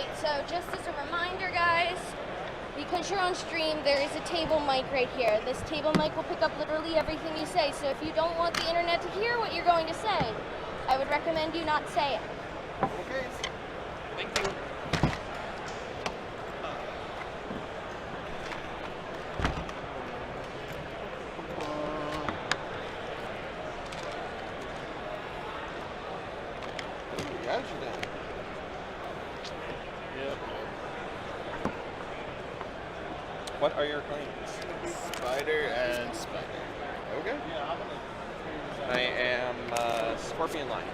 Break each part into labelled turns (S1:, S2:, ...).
S1: Alright, so just as a reminder, guys, because you're on stream, there is a table mic right here. This table mic will pick up literally everything you say, so if you don't want the internet to hear what you're going to say, I would recommend you not say it.
S2: Okay. Thank you. What are your claims?
S3: Spider and Spider.
S2: Okay. I am Scorpion Lion.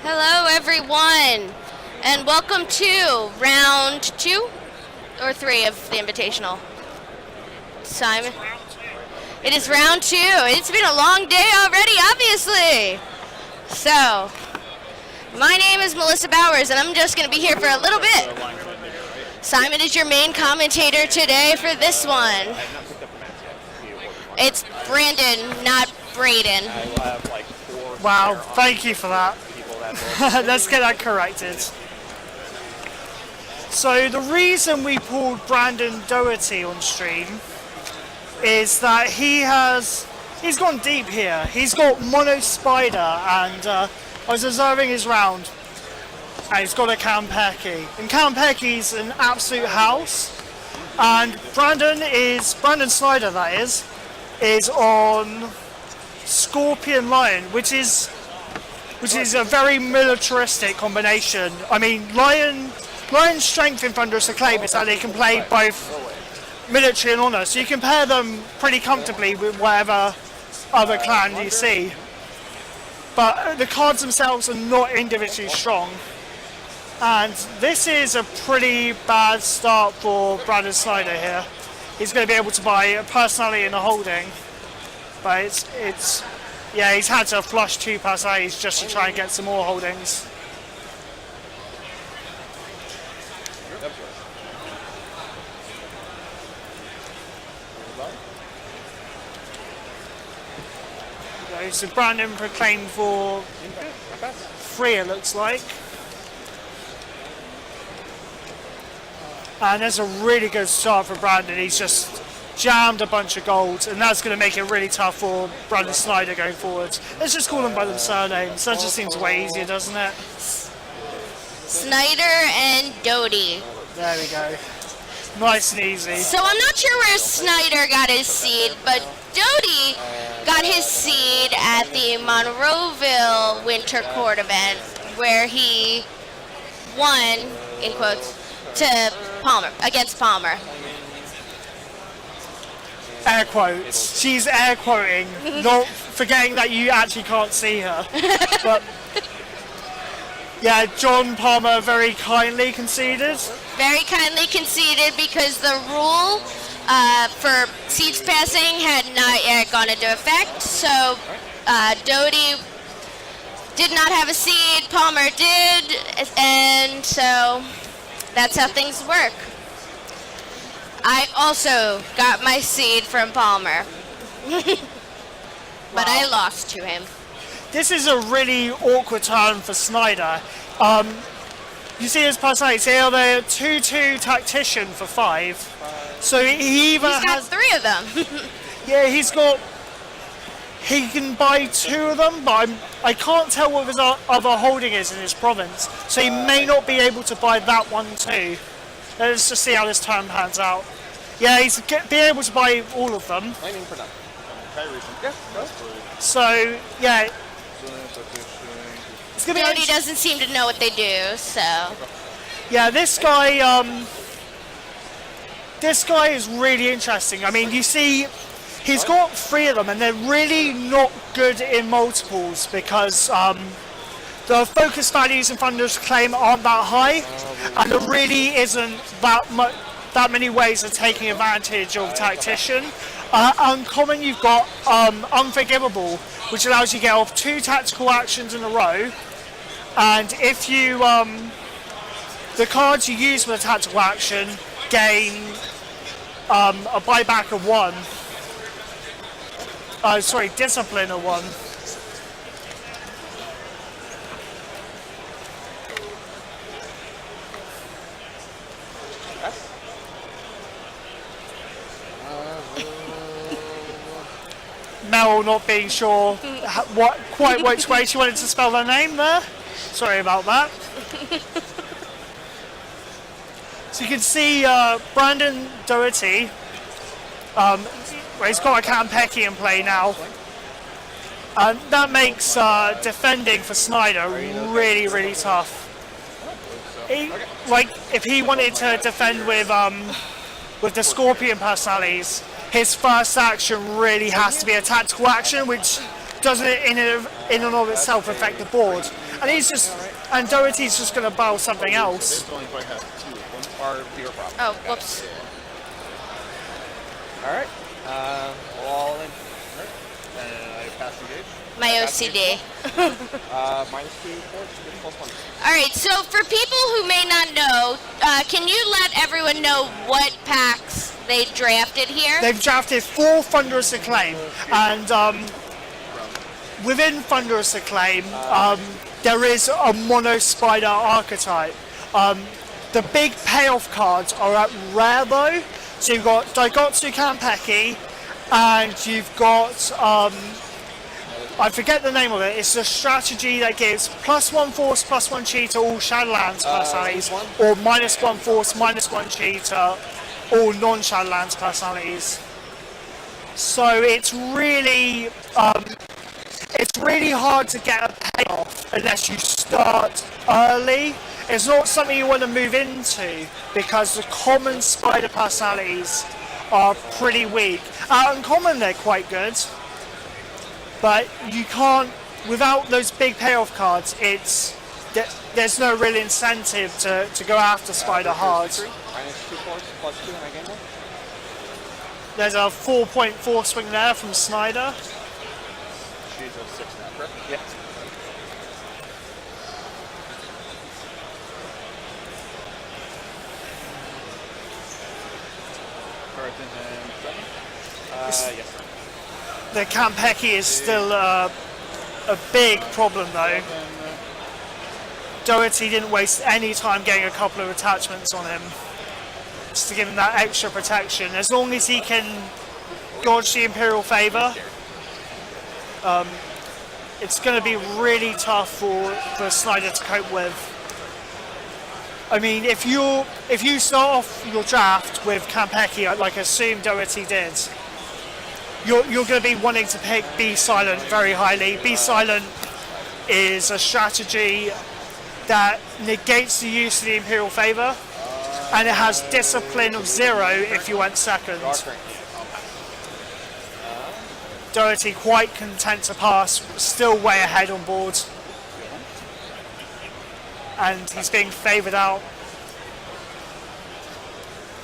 S1: Hello, everyone, and welcome to round 2 or 3 of the Invitational. Simon? It is round 2. It's been a long day already, obviously. So, my name is Melissa Bowers, and I'm just going to be here for a little bit. Simon is your main commentator today for this one. It's Brandon, not Braden.
S4: Wow, thank you for that. Let's get that corrected. So the reason we pulled Brandon Doughty on stream is that he's gone deep here. He's got Mono Spider, and I was observing his round, and he's got a Kampeki. And Kampeki's an absolute house, and Brandon Snyder, that is on Scorpion Lion, which is a very militaristic combination. I mean, Lion's strength in Thunderous Acclaim is that they can play both military and honor, so you can pair them pretty comfortably with whatever other clan you see. But the cards themselves are not individually strong, and this is a pretty bad start for Brandon Snyder here. He's going to be able to buy a personality and a holding, but yeah, he's had to flush 2 personalities just to try and get some more holdings. Okay, so Brandon proclaimed for 3, it looks like. And that's a really good start for Brandon. He's just jammed a bunch of gold, and that's going to make it really tough for Brandon Snyder going forward. Let's just call them by their surnames. That just seems way easier, doesn't it?
S1: Snyder and Doughty.
S4: There we go. Nice and easy.
S1: So I'm not sure where Snyder got his seed, but Doughty got his seed at the Monroeville Winter Court event, where he won, in quotes, against Palmer.
S4: Air quotes. She's air quoting, not forgetting that you actually can't see her. But yeah, John Palmer very kindly conceded.
S1: Very kindly conceded because the rule for seeds passing had not yet gone into effect. So Doughty did not have a seed, Palmer did, and so that's how things work. I also got my seed from Palmer, but I lost to him.
S4: This is a really awkward turn for Snyder. You see his personality here, they're 2/2 tactician for 5. So he either
S1: He's got 3 of them.
S4: Yeah, he can buy 2 of them, but I can't tell what his other holding is in his province. So he may not be able to buy that one too. Let's just see how this turn pans out. Yeah, he's be able to buy all of them. So yeah, it's gonna be.
S1: Doughty doesn't seem to know what they do, so.
S4: Yeah, this guy is really interesting. I mean, you see, he's got 3 of them, and they're really not good in multiples because the focus values in Thunderous Acclaim aren't that high, and there really isn't that many ways of taking advantage of Tactician. Uncommon, you've got Unforgivable, which allows you to get off 2 tactical actions in a row, and if you the cards you use for the tactical action gain a buyback of 1, sorry, Discipliner 1.
S2: Yes.
S4: Mel not being sure quite which way she wanted to spell her name there. Sorry about that. So you can see Brandon Doughty. He's got a Kampeki in play now. And that makes defending for Snyder really, really tough. Like, if he wanted to defend with the Scorpion personalities, his first action really has to be a tactical action, which doesn't in and of itself affect the board. And Doughty's just going to bow something else.
S1: Oh, whoops.
S2: Alright. All in.
S3: And I pass engage.
S1: My OCD.
S2: -2 force, +1.
S1: Alright, so for people who may not know, can you let everyone know what packs they drafted here?
S4: They've drafted 4 Thunderous Acclaim, and within Thunderous Acclaim, there is a Mono Spider archetype. The big payoff cards are at rare though, so you've got Daigotsu Kampeki, and you've got, I forget the name of it, it's a strategy that gives +1 force, +1 chi to all Shadowlands personalities, or -1 force, -1 chi to all non-Shadowlands personalities. So it's really hard to get a payoff unless you start early. It's not something you want to move into because the common spider personalities are pretty weak. Uncommon, they're quite good, but you can't, without those big payoff cards, there's no real incentive to go after spider hard.
S2: -2 force, +2, and I gain 1.
S4: There's a 4.4 swing there from Snyder.
S2: She's a 6 now, correct? Yeah. Yes.
S4: The Kampeki is still a big problem though. Doughty didn't waste any time getting a couple of attachments on him, just to give him that extra protection. As long as he can dodge the Imperial Favor, it's going to be really tough for Snyder to cope with. I mean, if you start off your draft with Kampeki, like I assume Doughty did, you're going to be wanting to pick Be Silent very highly. Be Silent is a strategy that negates the use of the Imperial Favor, and it has Discipline of 0 if you went second. Doughty quite content to pass, still way ahead on board. And he's being favoured out.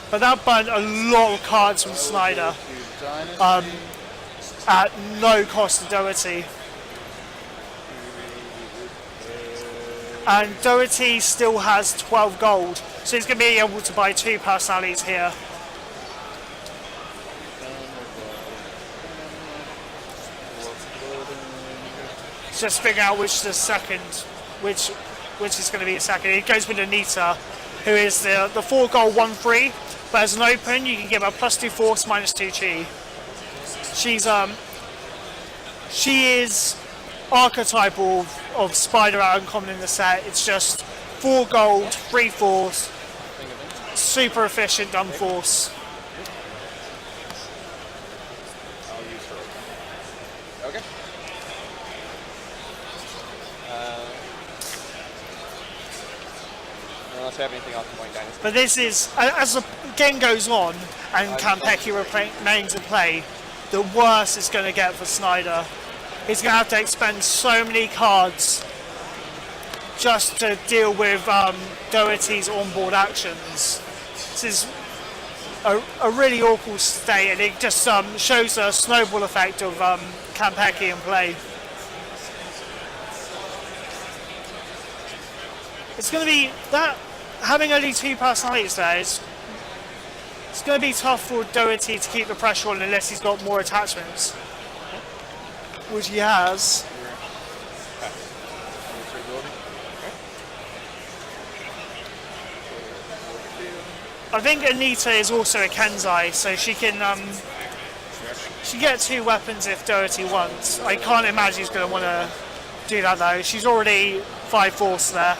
S4: But that burnt a lot of cards from Snyder at no cost to Doughty. And Doughty still has 12 gold, so he's going to be able to buy 2 personalities here. Just figure out which the second, which is going to be a second. It goes with Anita, who is the 4 gold 1/3, but as an open you can give her +2 force, -2 chi. She is archetypal of Spider out uncommon in the set. It's just 4 gold, 3 force, super efficient dumb force.
S2: I'll use her. Okay. Unless I have anything else in Point Dynasty.
S4: But this is, as the game goes on and Kampeki remains in play, the worse it's going to get for Snyder. He's going to have to expend so many cards just to deal with Doughty's onboard actions. This is a really awful state, and it just shows the snowball effect of Kampeki in play. It's going to be that, having only 2 personalities there, it's going to be tough for Doughty to keep the pressure on unless he's got more attachments. which he has. I think Anita is also a Kenzai, so she can get 2 weapons if Doughty wants. I can't imagine he's going to want to do that though. She's already 5 force there.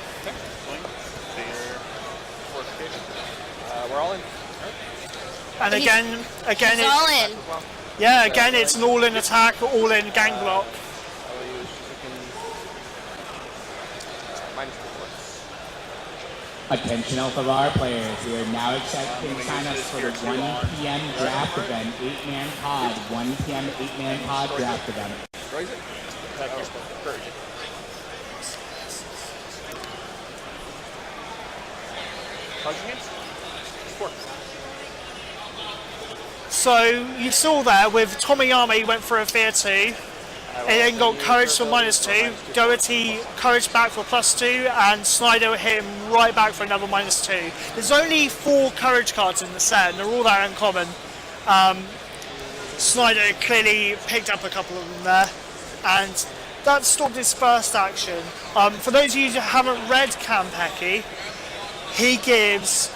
S2: We're all in.
S4: And again,
S1: He's all in.
S4: Yeah, again, it's an all-in attack, all-in gang block.
S2: I'll use minus 2 force.
S5: Attention Alpha Bar players, we are now accepting sign-ups for the 1 p.m. draft event, 8-man pod, 1 p.m. 8-man pod draft event.
S2: Where is it? Courage. How's your hands? 4.
S4: So you saw there with Tomiyama, he went for a fear 2. He then got courage for -2. Doughty courage back for +2, and Snyder hit him right back for another -2. There's only 4 courage cards in the set, and they're all that uncommon. Snyder clearly picked up a couple of them there, and that stopped his first action. For those of you who haven't read Kanpeki, he gives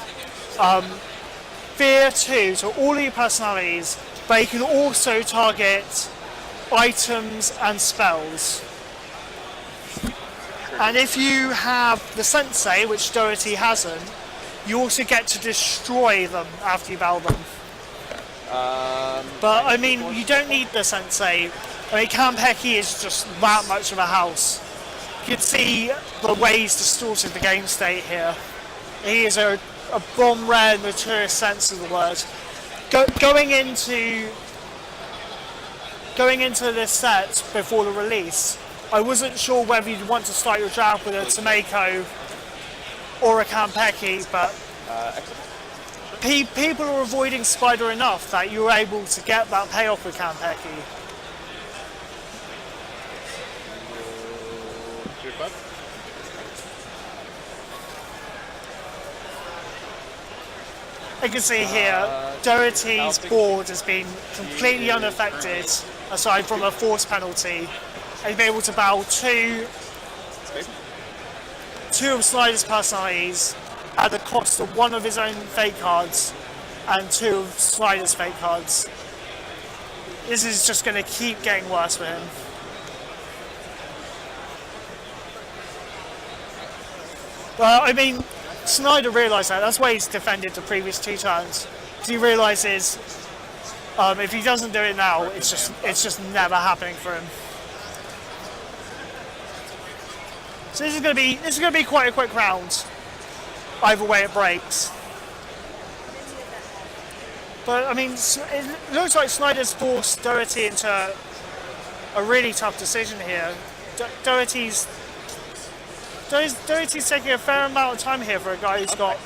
S4: fear 2 to all your personalities, but he can also target items and spells. And if you have the Sensei, which Doughty hasn't, you also get to destroy them after you battle them. But I mean, you don't need the Sensei. I mean, Kanpeki is just that much of a house. You can see the way he's distorted the game state here. He is a bomb rare in the truest sense of the word. Going into this set before the release, I wasn't sure whether you'd want to start your draft with a Tomeko or a Kanpeki, but people are avoiding Spider enough that you were able to get that payoff with Kanpeki. You can see here, Doughty's board has been completely unaffected, aside from a force penalty. He's been able to battle two of Snyder's personalities at the cost of 1 of his own fake cards and 2 of Snyder's fake cards. This is just going to keep getting worse for him. Well, I mean, Snyder realised that. That's why he's defended the previous 2 turns. Because he realises if he doesn't do it now, it's just never happening for him. So this is going to be quite a quick round. Either way it breaks. But I mean, it looks like Snyder's forced Doughty into a really tough decision here. Doughty's taking a fair amount of time here for a guy who's got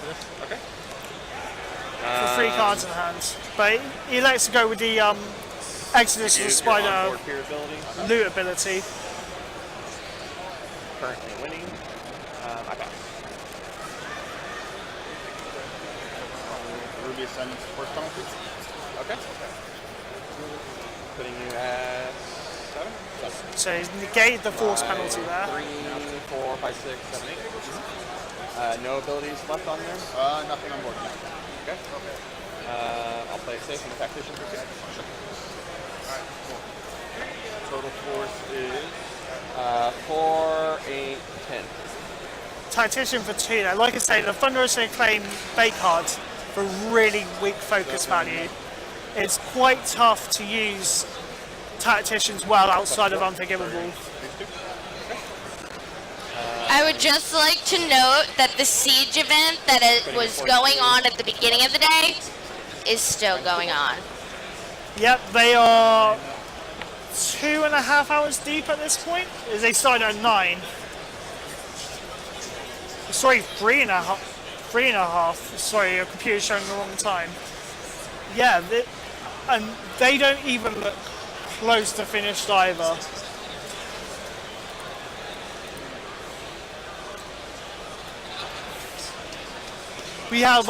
S4: 3 cards in hand. But he elects to go with the Exodus of the Spider loot ability.
S2: Currently winning. I pass.
S3: Ruby sends force penalty.
S2: Okay. Putting you at 7.
S4: So he's negated the force penalty there.
S2: 3, 4, 5, 6, 7, 8. No abilities left on there?
S3: Nothing on board.
S2: Okay. I'll play it safe and the tactician for 6.
S3: Alright, cool.
S2: Total force is 4, 8, 10.
S4: Tactician for 2 there. Like I say, the Thunderous Acclaim fake cards for really weak focus value. It's quite tough to use Tacticians well outside of Unforgivable.
S1: I would just like to note that the siege event that it was going on at the beginning of the day is still going on.
S4: Yep, they are 2.5 hours deep at this point. They started at 9. Sorry, 3.5. 3.5. Sorry, your computer's showing the wrong time. Yeah, and they don't even look close to finished either. We have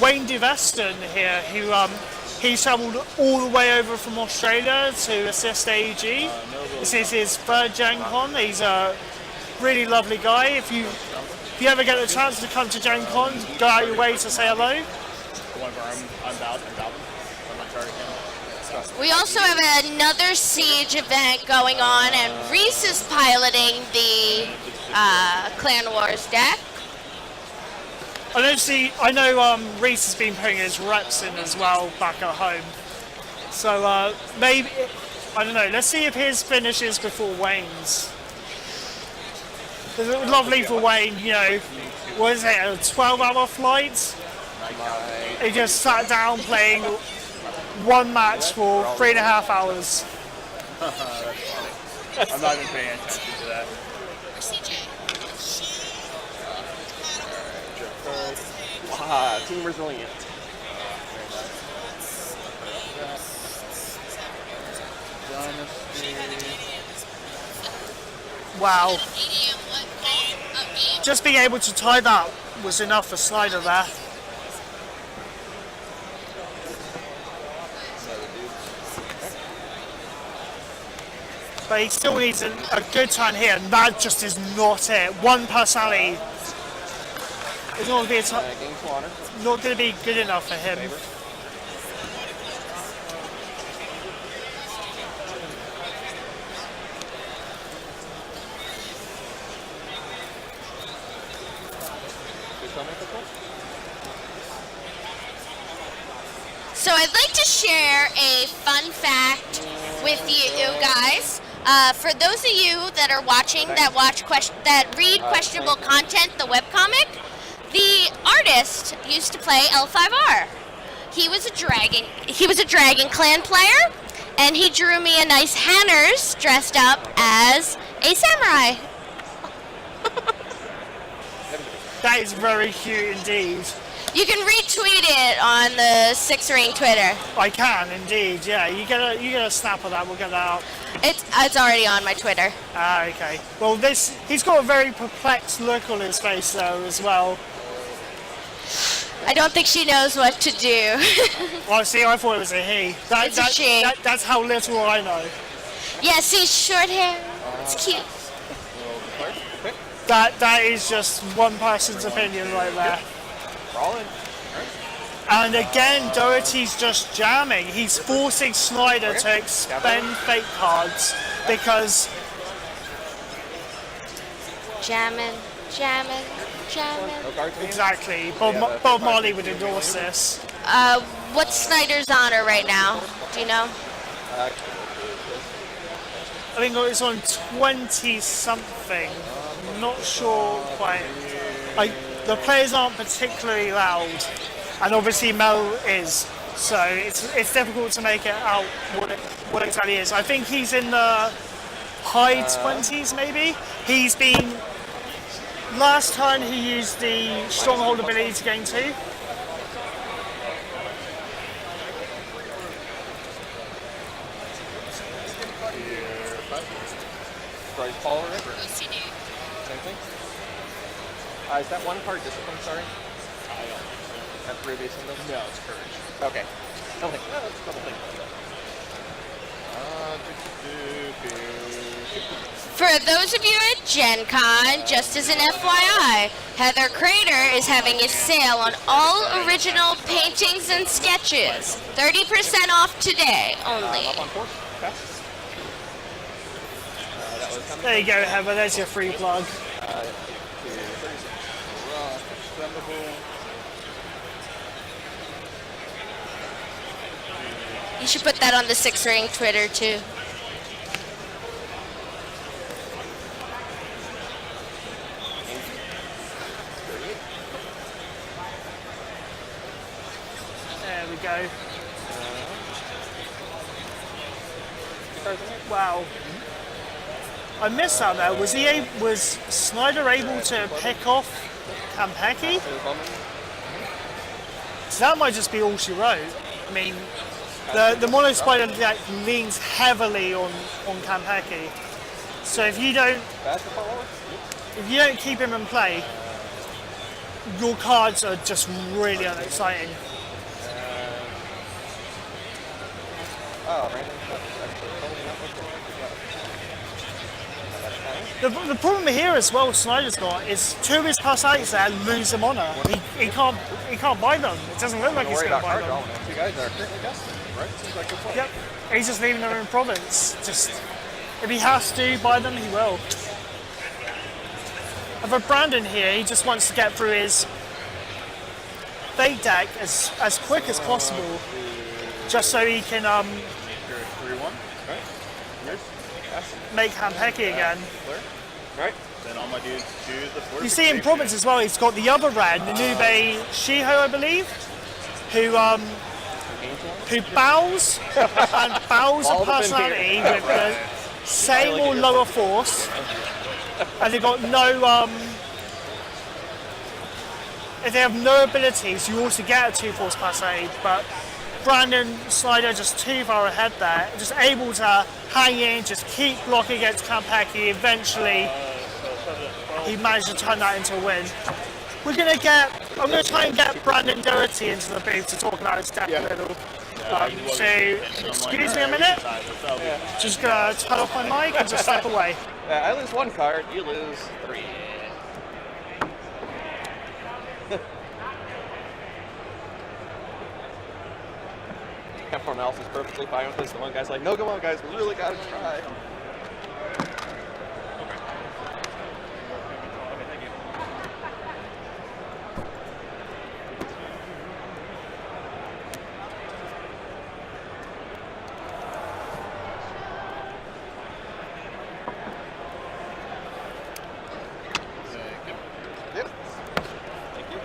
S4: Wayne DeVeston here, who He's travelled all the way over from Australia to assist AEG. This is his third Gencon. He's a really lovely guy. If you ever get the chance to come to Gencon, go out your way to say hello.
S1: We also have another Siege event going on, and Reese is piloting the Clan Wars deck.
S4: I know Reese has been putting his reps in as well back at home. So maybe, I don't know, let's see if his finishes before Wayne's. It's lovely for Wayne, you know, what is it, a 12-hour flight? He just sat down playing one match for 3.5 hours.
S3: I'm not even paying attention to that.
S2: Team resilient.
S4: Wow. Just being able to tie that was enough for Snyder there. But he still needs a good turn here, and that just is not it. One personality is not going to be good enough for him.
S1: So I'd like to share a fun fact with you guys. For those of you that are watching that read questionable content, the webcomic, the artist used to play L5R. He was a Dragon Clan player, and he drew me a nice Hanners dressed up as a samurai.
S4: That is very cute indeed.
S1: You can retweet it on the Six Ring Twitter.
S4: I can indeed, yeah. You get a snap of that, we'll get that out.
S1: It's already on my Twitter.
S4: Ah, okay. Well, he's got a very perplexed look on his face though as well.
S1: I don't think she knows what to do.
S4: Well, see, I thought it was a he.
S1: It's a she.
S4: That's how little I know.
S1: Yeah, see, short hair. It's cute.
S4: That is just one person's opinion right there. And again, Doughty's just jamming. He's forcing Snyder to expend fake cards because...
S1: Jamming.
S4: Exactly. Bob Marley would endorse this.
S1: What's Snyder's honor right now? Do you know?
S4: I think it's on 20-something. I'm not sure quite. The players aren't particularly loud, and obviously Mel is, so it's difficult to make it out what exactly is. I think he's in the high 20s maybe. He's been, last turn he used the stronghold ability to gain 2.
S2: Same thing. Is that one card discipline, sorry? That previous one though?
S3: No, it's courage.
S2: Okay. Okay. No, that's a couple things.
S1: For those of you at Gencon, just as an FYI, Heather Crater is having a sale on all original paintings and sketches. 30% off today only.
S2: Up on 4. Okay.
S4: There you go, Heather. There's your free plug.
S1: You should put that on the Six Ring Twitter too.
S4: There we go. Wow. I missed that there. Was Snyder able to pick off Kampeki? So that might just be all she wrote. I mean, the Mono Spider deck leans heavily on Kampeki. So if you don't keep him in play, your cards are just really unexciting.
S2: Oh, random stuff is actually totally not looking.
S4: The problem here as well, Snyder's got, is two of his pass outs there lose them honor. He can't buy them. It doesn't look like he's
S2: Worry
S4: going to
S2: about
S4: buy
S2: card
S4: them.
S2: dominance. You guys are currently guessing, right? Seems like a good point.
S4: Yep, he's just leaving them in province. Just if he has to buy them, he will. And for Brandon here, he just wants to get through his fake deck as quick as possible, just so he can
S3: 3-1, right? Yours?
S4: make Hampeki again.
S3: Clear? Right. Then all my dudes choose the
S4: You see in province as well, he's got the other red, Nube Shiho, I believe, who bows and bows a personality with the same or lower force, and they've got no if they have no abilities, you also get a 2-force personality, but Brandon Snyder just too far ahead there, just able to hang in, just keep blocking against Kampeki. Eventually, he managed to turn that into a win. I'm going to try and get Brandon Doughty into the booth to talk about his deck a little. So, excuse me a minute. Just going to turn off my mic and just step away.
S2: I lose 1 card, you lose 3. Everyone else is perfectly fine with this. The one guy's like, no, come on, guys, we really gotta try. Yep. Thank you.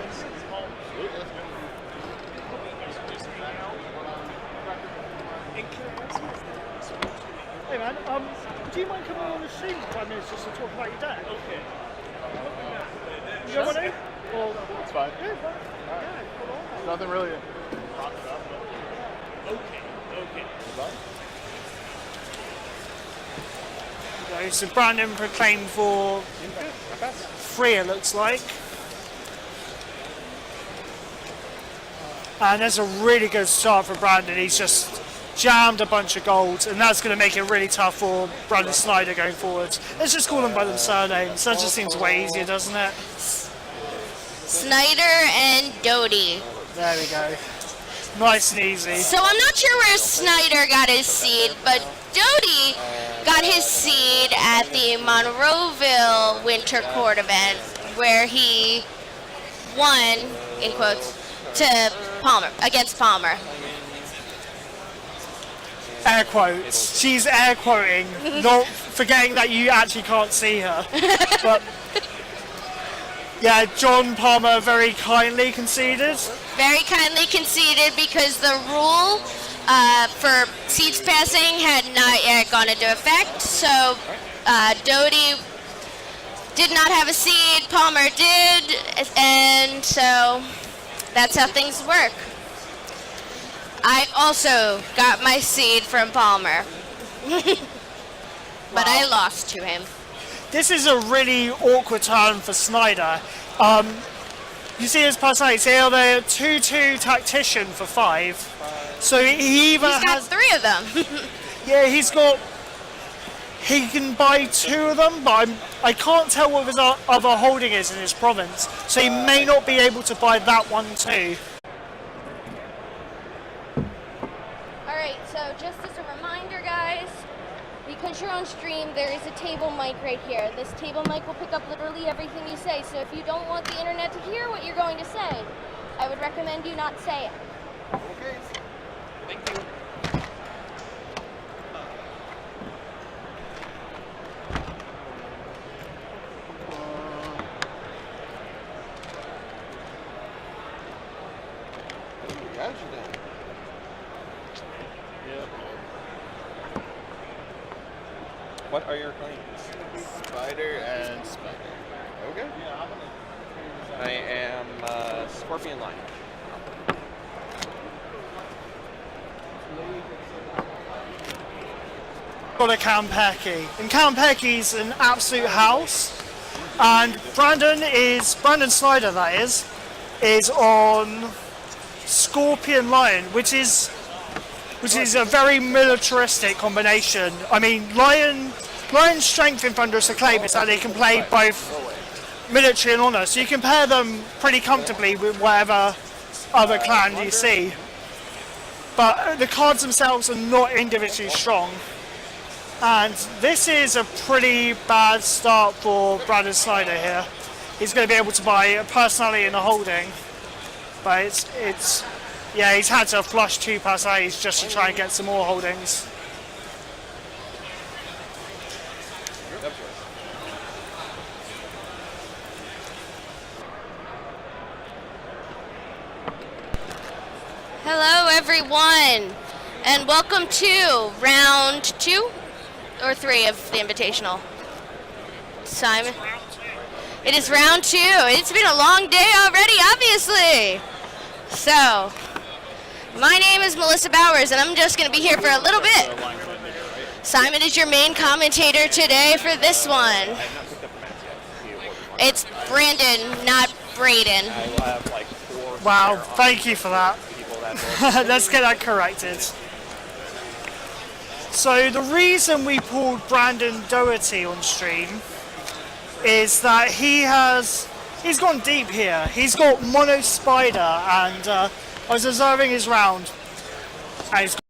S4: Hey man, do you mind coming on the stream for 5 minutes just to talk about your deck? Okay. You don't want to? Well,
S3: It's fine.
S4: yeah, fine. Yeah, come on.
S3: There's nothing really to talk about. Okay.
S4: Okay, so Brandon proclaimed for 3, it looks like. And that's a really good start for Brandon. He's just jammed a bunch of golds, and that's going to make it really tough for Brandon Snyder going forward. Let's just call them by their surnames. That just seems way easier, doesn't it?
S1: Snyder and Doughty.
S4: There we go. Nice and easy.
S1: So I'm not sure where Snyder got his seed, but Doughty got his seed at the Monroeville Winter Court event, where he won, in quotes, to Palmer, against Palmer.
S4: Air quotes. She's air quoting, not forgetting that you actually can't see her. But yeah, John Palmer very kindly conceded.
S1: Very kindly conceded because the rule for seeds passing had not yet gone into effect. So Doughty did not have a seed, Palmer did, and so that's how things work. I also got my seed from Palmer, but I lost to him.
S4: This is a really awkward turn for Snyder. You see his personality, say the 2-2 tactician for 5. So he even
S1: He's got
S4: has
S1: 3 of them.
S4: yeah, he can buy 2 of them, but I can't tell what his other holding is in his province. So he may not be able to buy that one too.
S1: Alright, so just as a reminder, guys, because you're on stream, there is a table mic right here. This table mic will pick up literally everything you say, so if you don't want the internet to hear what you're going to say, I would recommend you not say it.
S2: Okay. Thank you. What are your claims?
S3: Spider and Spider.
S2: Okay. I am Scorpion Lion.
S4: Got a Kampeki. And Kampeki's an absolute house. And Brandon Snyder that is on Scorpion Lion, which is which is a very militaristic combination. I mean, Lion's strength in Thunderous Acclaim is that they can play both military and honor, so you can pair them pretty comfortably with whatever other clan you see. But the cards themselves are not individually strong. And this is a pretty bad start for Brandon Snyder here. He's going to be able to buy a personality and a holding. But yeah, he's had to flush 2 personalities just to try and get some more holdings.
S1: Hello everyone, and welcome to round 2 or 3 of the Invitational. Simon? It is round 2. It's been a long day already, obviously. So, my name is Melissa Bowers, and I'm just going to be here for a little bit. Simon is your main commentator today for this one. It's Brandon, not Braden.
S4: Wow, thank you for that. Let's get that corrected. So the reason we pulled Brandon Doughty on stream is that he's gone deep here. He's got Mono Spider, and I was observing his round, and he's